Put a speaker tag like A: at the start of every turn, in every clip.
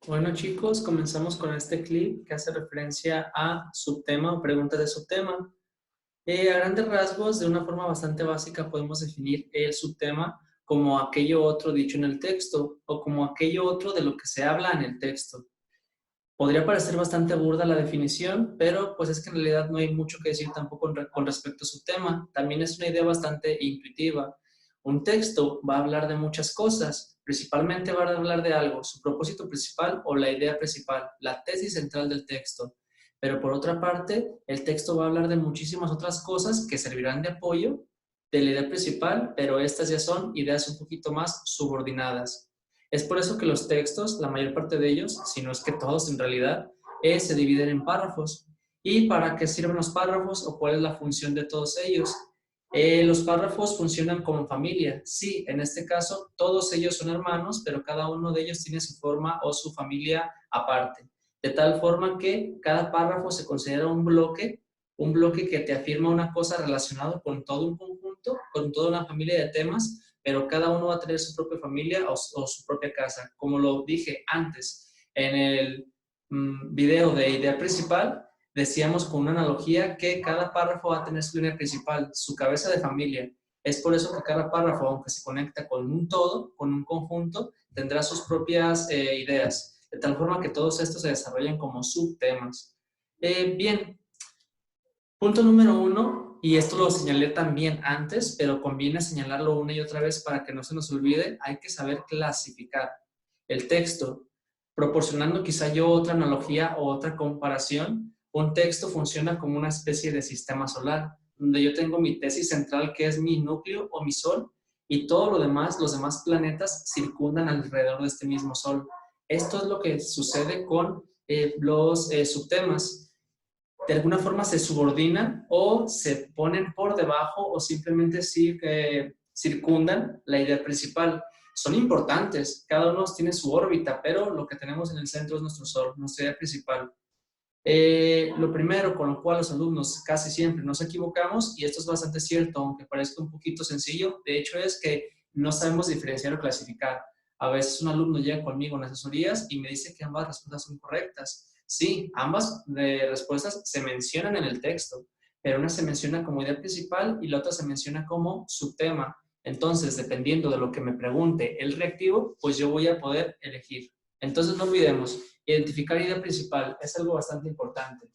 A: Bueno chicos, comenzamos con este clip que hace referencia a subtema o preguntas de subtema. A grandes rasgos, de una forma bastante básica, podemos definir el subtema como aquello otro dicho en el texto o como aquello otro de lo que se habla en el texto. Podría parecer bastante burda la definición, pero pues es que en realidad no hay mucho que decir tampoco con respecto a su tema. También es una idea bastante intuitiva. Un texto va a hablar de muchas cosas, principalmente va a hablar de algo, su propósito principal o la idea principal, la tesis central del texto. Pero por otra parte, el texto va a hablar de muchísimas otras cosas que servirán de apoyo de la idea principal, pero estas ya son ideas un poquito más subordinadas. Es por eso que los textos, la mayor parte de ellos, si no es que todos en realidad, se dividen en párrafos. ¿Y para qué sirven los párrafos o cuál es la función de todos ellos? Los párrafos funcionan como familia. Sí, en este caso todos ellos son hermanos, pero cada uno de ellos tiene su forma o su familia aparte. De tal forma que cada párrafo se considera un bloque que te afirma una cosa relacionada con todo un conjunto, con toda una familia de temas, pero cada uno va a tener su propia familia o su propia casa. Como lo dije antes en el video de idea principal, decíamos con una analogía que cada párrafo va a tener su línea principal, su cabeza de familia. Es por eso que cada párrafo, aunque se conecta con un todo, con un conjunto, tendrá sus propias ideas, de tal forma que todos estos se desarrollan como subtemas. Bien, punto número uno, y esto lo señalé también antes, pero conviene señalarlo una y otra vez para que no se nos olvide, hay que saber clasificar el texto. Proporcionando quizá yo otra analogía o otra comparación, un texto funciona como una especie de sistema solar, donde yo tengo mi tesis central que es mi núcleo o mi sol, y todo lo demás, los demás planetas circundan alrededor de este mismo sol. Esto es lo que sucede con los subtemas. De alguna forma se subordinan o se ponen por debajo o simplemente circundan la idea principal. Son importantes, cada uno tiene su órbita, pero lo que tenemos en el centro es nuestro Sol, nuestra idea principal. Lo primero con lo cual los alumnos casi siempre nos equivocamos, y esto es bastante cierto, aunque parezca un poquito sencillo, de hecho es que no sabemos diferenciar o clasificar. A veces un alumno llega conmigo en asesorías y me dice que ambas respuestas son correctas. Sí, ambas respuestas se mencionan en el texto, pero una se menciona como idea principal y la otra se menciona como subtema. Entonces, dependiendo de lo que me pregunte el reactivo, pues yo voy a poder elegir. Entonces, no olvidemos, identificar idea principal es algo bastante importante.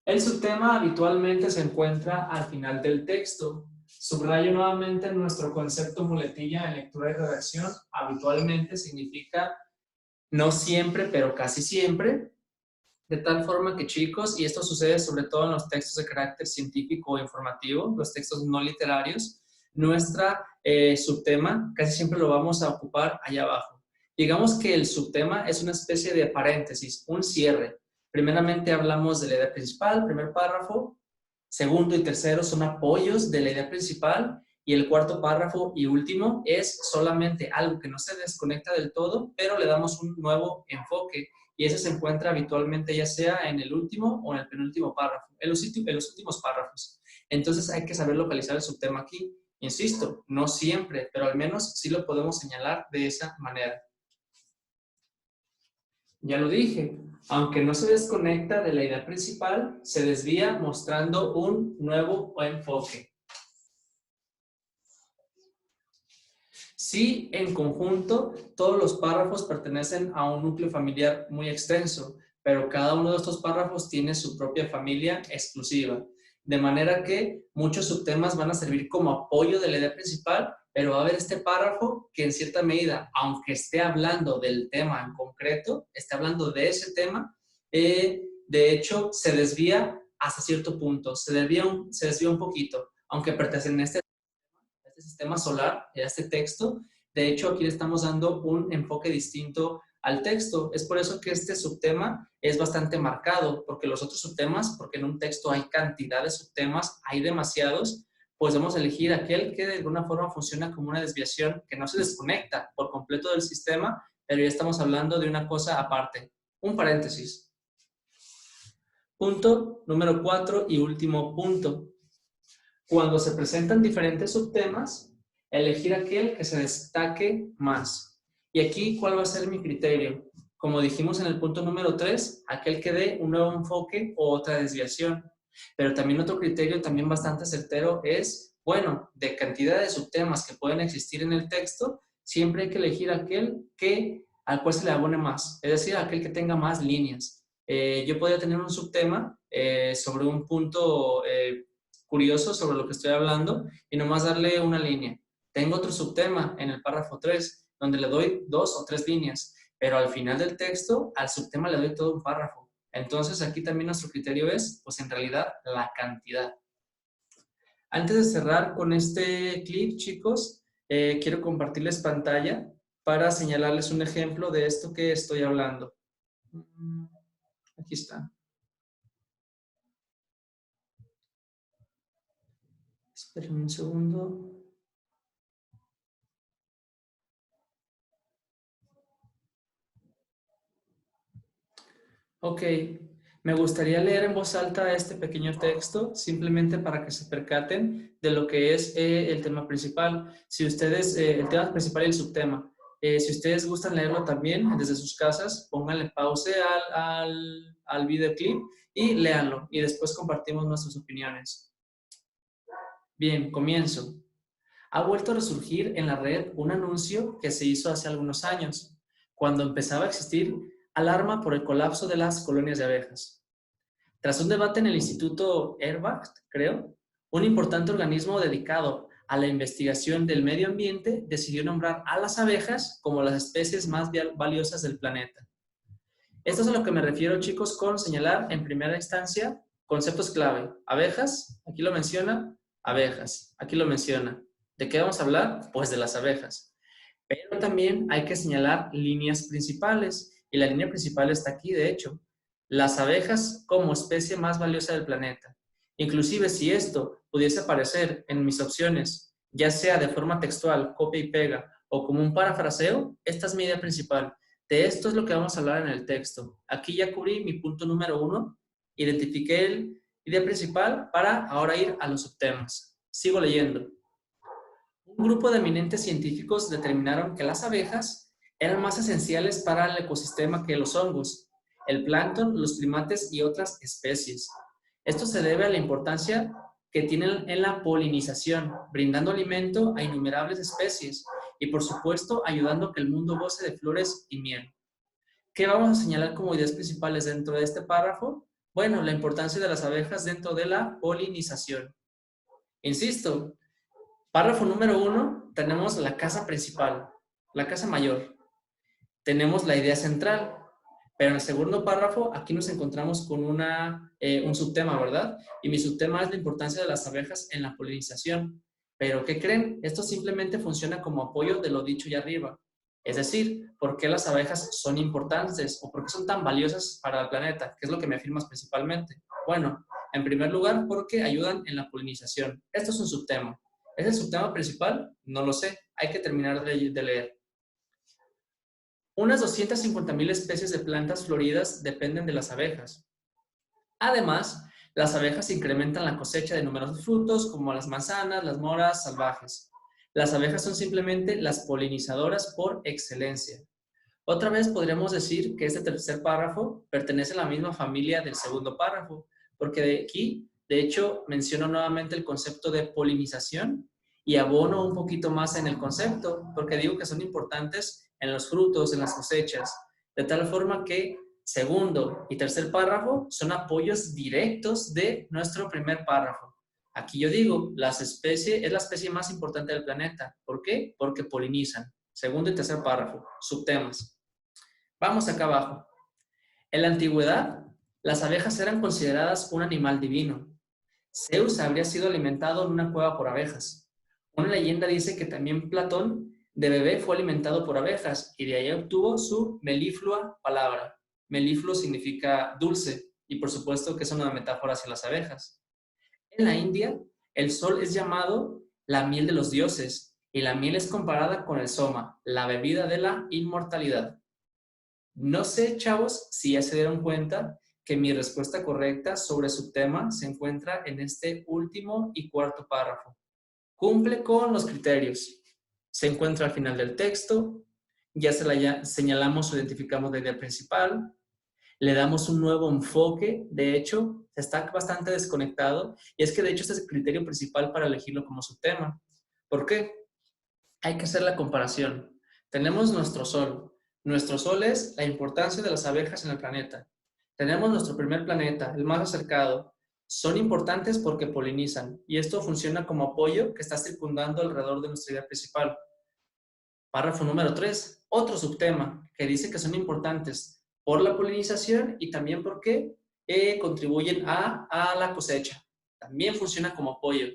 A: El subtema habitualmente se encuentra al final del texto. Subrayo nuevamente nuestro concepto muletilla en lectura y redacción. Habitualmente significa no siempre, pero casi siempre. De tal forma que, chicos, y esto sucede sobre todo en los textos de carácter científico o informativo, los textos no literarios, nuestra subtema casi siempre lo vamos a ocupar allá abajo. Digamos que el subtema es una especie de paréntesis, un cierre. Primeramente hablamos de la idea principal, primer párrafo. Segundo y tercero son apoyos de la idea principal. Y el cuarto párrafo y último es solamente algo que no se desconecta del todo, pero le damos un nuevo enfoque. Y ese se encuentra habitualmente ya sea en el último o en el penúltimo párrafo, en los últimos párrafos. Entonces hay que saber localizar el subtema aquí. Insisto, no siempre, pero al menos sí lo podemos señalar de esa manera. Ya lo dije, aunque no se desconecta de la idea principal, se desvía mostrando un nuevo enfoque. Sí, en conjunto, todos los párrafos pertenecen a un núcleo familiar muy extenso, pero cada uno de estos párrafos tiene su propia familia exclusiva. De manera que muchos subtemas van a servir como apoyo de la idea principal, pero va a haber este párrafo que en cierta medida, aunque esté hablando del tema en concreto, esté hablando de ese tema, de hecho se desvía hasta cierto punto, se desvía un poquito, aunque pertenecen a este sistema solar, a este texto. De hecho, aquí le estamos dando un enfoque distinto al texto. Es por eso que este subtema es bastante marcado, porque los otros subtemas, porque en un texto hay cantidad de subtemas, hay demasiados, pues vamos a elegir aquel que de alguna forma funciona como una desviación que no se desconecta por completo del sistema, pero ya estamos hablando de una cosa aparte. Un paréntesis. Punto número 4 y último punto. Cuando se presentan diferentes subtemas, elegir aquel que se destaque más. Y aquí, ¿cuál va a ser mi criterio? Como dijimos en el punto número 3, aquel que dé un nuevo enfoque o otra desviación. Pero también otro criterio también bastante certero es, bueno, de cantidad de subtemas que pueden existir en el texto, siempre hay que elegir aquel al cual se le abone más, es decir, aquel que tenga más líneas. Yo podría tener un subtema sobre un punto curioso sobre lo que estoy hablando y nomás darle una línea. Tengo otro subtema en el párrafo 3 donde le doy 2 o 3 líneas, pero al final del texto al subtema le doy todo un párrafo. Entonces aquí también nuestro criterio es, pues en realidad, la cantidad. Antes de cerrar con este clip, chicos, quiero compartirles pantalla para señalarles un ejemplo de esto que estoy hablando. Aquí está. Esperen un segundo. Ok, me gustaría leer en voz alta este pequeño texto, simplemente para que se percaten de lo que es el tema principal. Si ustedes, el tema principal y el subtema, si ustedes gustan leerlo también desde sus casas, pónganle pause al videoclip y léanlo, y después compartimos nuestras opiniones. Bien, comienzo. Ha vuelto a resurgir en la red un anuncio que se hizo hace algunos años, cuando empezaba a existir alarma por el colapso de las colonias de abejas. Tras un debate en el Instituto Ehrwacht, creo, un importante organismo dedicado a la investigación del medio ambiente decidió nombrar a las abejas como las especies más valiosas del planeta. Esto es a lo que me refiero, chicos, con señalar en primera instancia conceptos clave. Abejas, aquí lo menciona, abejas, aquí lo menciona. ¿De qué vamos a hablar? Pues de las abejas. Pero también hay que señalar líneas principales, y la línea principal está aquí, de hecho. Las abejas como especie más valiosa del planeta. Inclusive si esto pudiese aparecer en mis opciones, ya sea de forma textual, copia y pega, o como un parafraseo, esta es mi idea principal. De esto es lo que vamos a hablar en el texto. Aquí ya cubrí mi punto número 1, identifiqué el idea principal para ahora ir a los subtemas. Sigo leyendo. Un grupo de eminentes científicos determinaron que las abejas eran más esenciales para el ecosistema que los hongos, el plancton, los primates y otras especies. Esto se debe a la importancia que tienen en la polinización, brindando alimento a innumerables especies y, por supuesto, ayudando a que el mundo goce de flores y miel. ¿Qué vamos a señalar como ideas principales dentro de este párrafo? Bueno, la importancia de las abejas dentro de la polinización. Insisto, párrafo número 1, tenemos la casa principal, la casa mayor. Tenemos la idea central, pero en el segundo párrafo aquí nos encontramos con un subtema, ¿verdad? Y mi subtema es la importancia de las abejas en la polinización. Pero ¿qué creen? Esto simplemente funciona como apoyo de lo dicho ya arriba. Es decir, ¿por qué las abejas son importantes o por qué son tan valiosas para el planeta? ¿Qué es lo que me afirmas principalmente? Bueno, en primer lugar, porque ayudan en la polinización. Esto es un subtema. ¿Es el subtema principal? No lo sé. Hay que terminar de leer. Unas 250,000 especies de plantas floridas dependen de las abejas. Además, las abejas incrementan la cosecha de numerosos frutos como las manzanas, las moras salvajes. Las abejas son simplemente las polinizadoras por excelencia. Otra vez podríamos decir que este tercer párrafo pertenece a la misma familia del segundo párrafo, porque de aquí, de hecho, menciono nuevamente el concepto de polinización y abono un poquito más en el concepto, porque digo que son importantes en los frutos, en las cosechas, de tal forma que segundo y tercer párrafo son apoyos directos de nuestro primer párrafo. Aquí yo digo, es la especie más importante del planeta. ¿Por qué? Porque polinizan. Segundo y tercer párrafo, subtemas. Vamos acá abajo. En la antigüedad, las abejas eran consideradas un animal divino. Zeus habría sido alimentado en una cueva por abejas. Una leyenda dice que también Platón, de bebé, fue alimentado por abejas y de ahí obtuvo su meliflua palabra. Melifluo significa dulce y por supuesto que es una metáfora hacia las abejas. En la India, el sol es llamado la miel de los dioses y la miel es comparada con el soma, la bebida de la inmortalidad. No sé, chavos, si ya se dieron cuenta que mi respuesta correcta sobre su tema se encuentra en este último y cuarto párrafo. Cumple con los criterios. Se encuentra al final del texto, señalamos o identificamos la idea principal, le damos un nuevo enfoque, de hecho, está bastante desconectado, y es que de hecho este es el criterio principal para elegirlo como subtema. ¿Por qué? Hay que hacer la comparación. Tenemos nuestro Sol. Nuestro Sol es la importancia de las abejas en el planeta. Tenemos nuestro primer planeta, el más acercado. Son importantes porque polinizan, y esto funciona como apoyo que está circundando alrededor de nuestra idea principal. Párrafo número 3, otro subtema que dice que son importantes por la polinización y también porque contribuyen a la cosecha. También funciona como apoyo.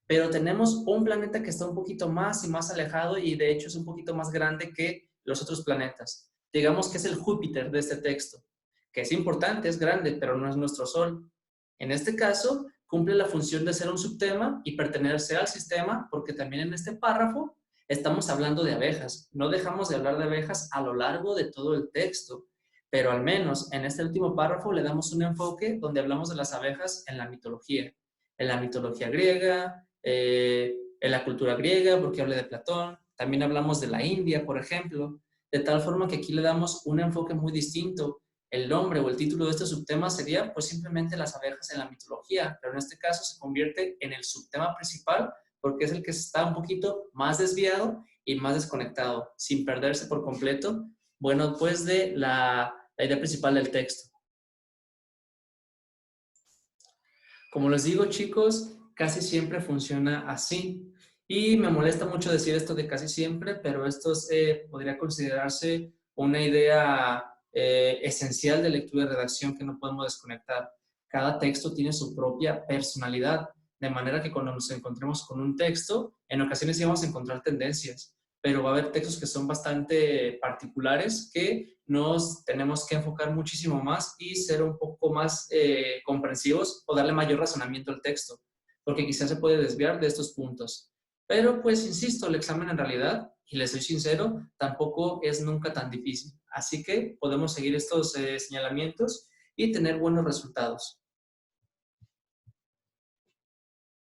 A: Pero tenemos un planeta que está un poquito más y más alejado y de hecho es un poquito más grande que los otros planetas. Digamos que es el Júpiter de este texto, que es importante, es grande, pero no es nuestro Sol. En este caso, cumple la función de ser un subtema y pertenecer al sistema, porque también en este párrafo estamos hablando de abejas. No dejamos de hablar de abejas a lo largo de todo el texto, pero al menos en este último párrafo le damos un enfoque donde hablamos de las abejas en la mitología griega, en la cultura griega, porque habla de Platón. También hablamos de la India, por ejemplo, de tal forma que aquí le damos un enfoque muy distinto. El nombre o el título de este subtema sería pues simplemente las abejas en la mitología, pero en este caso se convierte en el subtema principal porque es el que está un poquito más desviado y más desconectado, sin perderse por completo, bueno, pues de la idea principal del texto. Como les digo, chicos, casi siempre funciona así. Y me molesta mucho decir esto de casi siempre, pero esto podría considerarse una idea esencial de lectura y redacción que no podemos desconectar. Cada texto tiene su propia personalidad, de manera que cuando nos encontremos con un texto, en ocasiones sí vamos a encontrar tendencias, pero va a haber textos que son bastante particulares que nos tenemos que enfocar muchísimo más y ser un poco más comprensivos o darle mayor razonamiento al texto, porque quizás se puede desviar de estos puntos. Pero pues insisto, el examen en realidad, y les soy sincero, tampoco es nunca tan difícil. Así que podemos seguir estos señalamientos y tener buenos resultados.